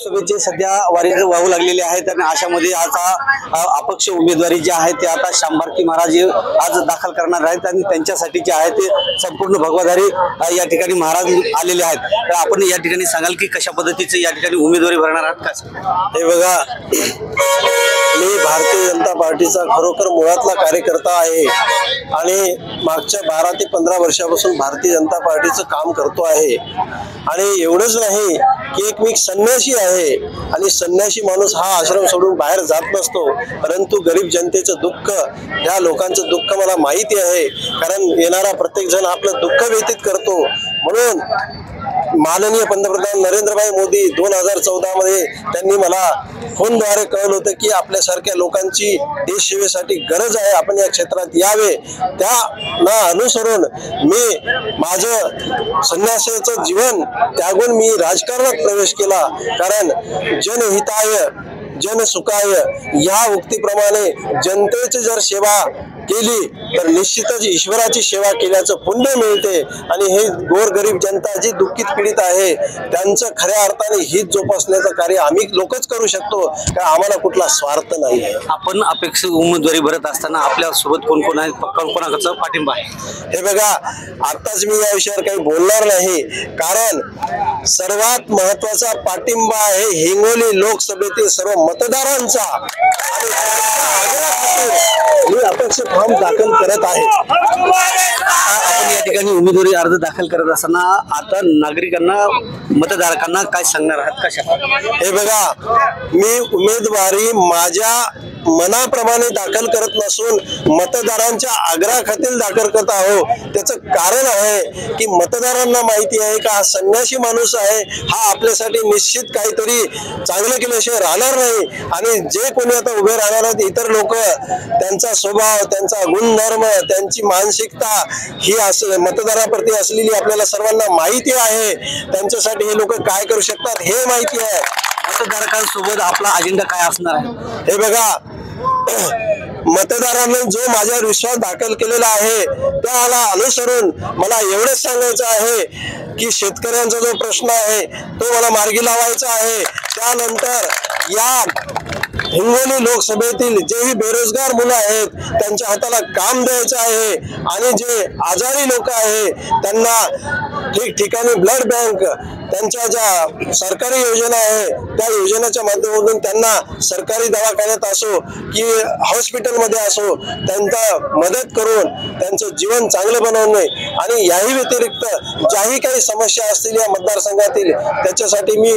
सभेचे सध्या वारी वाहू लागलेले आहेत आणि अशामध्ये आता अपक्ष उमेदवारी जे आहे ते आता शांभारकी महाराज आज दाखल करणार आहेत आणि त्यांच्यासाठी जे आहे ते संपूर्ण भगवाधारी या ठिकाणी महाराज आलेले आहेत। तर आपण या ठिकाणी सांगाल की कशा पद्धतीचे या ठिकाणी उमेदवारी भरणार आहात का? हे बघा, मी भारतीय जनता पार्टीचा खरोखर मुळातला कार्यकर्ता आहे आणि मागच्या 12 ते 15 वर्षापासून भारतीय जनता पार्टीचं काम करतो आहे। आणि एवढंच नाही की एक मी संन्यासी आहे आणि संन्यासी माणूस हा आश्रम सोडून बाहेर जात नसतो, परंतु गरीब जनतेचं दुःख, या लोकांचं दुःख मला माहिती आहे, कारण येणारा प्रत्येक जण आपलं दुःख व्यतीत करतो। म्हणून माननीय पंतप्रधान नरेंद्रभाई मोदी 2014 मध्ये त्यांनी मला फोनद्वारे कळवलं होतं की आपल्यासारख्या लोकांची देशसेवेसाठी गरज आहे, आपण या क्षेत्रात यावे। त्या अनुसरून मी माझं संन्यासाचं जीवन त्यागून मी राजकारणात प्रवेश केला, कारण जनहिताय जनसुखाय या उक्तीप्रमाणे जनतेची जर सेवा केली तर निश्चितच ईश्वराची सेवा केल्याचं पुण्य मिळते। आणि हे गोरगरीब जनता जी दुःखित पीडित आहे त्यांचं खऱ्या अर्थाने हित जोपासण्याचं कार्य आम्ही लोकच करू शकतो, कारण आम्हाला कुठला स्वार्थ नाही आहे। आपण अपेक्षित उमेदवारी भरत असताना आपल्या सोबत कोण कोण आहे, कोणाचा पाठिंबा आहे? हे बघा, आताच मी या विषयावर काही बोलणार नाही, कारण सर्वात महत्वाचा पाठिंबा आहे हिंगोली लोकसभेतील सर्व मतदारांचा। मी अपेक्षित फॉर्म दाखल करत आहे। आपण या ठिकाणी उमेदवारी अर्ज दाखल करत असताना आता नागरिकांना, मतदारांना काय सांगणार आहात, कशा? हे बघा, मी उमेदवारी माझ्या मनाप्रमाणे दाखल करत नसून मतदारांच्या आग्रहाखातीर दाखल करत आहोत। त्याचं कारण आहे की मतदारांना माहिती आहे का हा संन्यासी माणूस आहे, हा आपल्यासाठी निश्चित काहीतरी चांगलं केल्याशिवाय राहणार नाही। आणि जे कोणी आता उभे राहणार आहेत इतर लोक, त्यांचा स्वभाव, त्यांचा गुणधर्म, त्यांची मानसिकता ही मतदाराप्रती असलेली आपल्याला सर्वांना माहिती आहे। त्यांच्यासाठी हे लोक काय करू शकतात हे माहिती आहे। मतदारांसोबत आपला अजेंडा काय असणार आहे? हे बघा, मतदारांनी जो माझ्यावर विश्वास दाखल केलेला आहे त्याला अनुसरून मला एवढंच सांगायचं आहे की शेतकऱ्यांचा जो प्रश्न आहे तो मला मार्गी लावायचा आहे। त्यानंतर या हिंगोली लोकसभेतील जेही बेरोजगार मुलं आहेत त्यांच्या हाताला काम द्यायचं आहे आणि जे आजारी लोक आहेत त्यांना ठिकठिकाणी ब्लड बँक, त्यांच्या ज्या सरकारी योजना आहे त्या योजनेच्या माध्यमातून त्यांना सरकारी दवाखान्यात असो की हॉस्पिटलमध्ये असो त्यांना मदत करून त्यांचं जीवन चांगलं बनवणे। आणि याही व्यतिरिक्त ज्याही काही समस्या असतील या मतदारसंघातील त्याच्यासाठी मी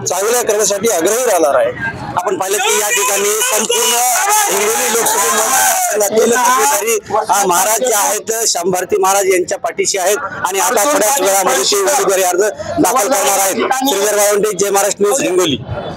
चांगल्या करण्यासाठी आग्रही राहणार आहे। आपण पाहिलं की या ठिकाणी संपूर्ण हिंगोली लोकसभेमध्ये महाराज जे आहेत शांभारकी महाराज यांच्या पाठीशी आहेत आणि आता थोड्याच वेळामध्ये ते उमेदवारी अर्ज दाखल करणार आहेत। श्रीधर गावंडे, जय महाराष्ट्र न्यूज, हिंगोली।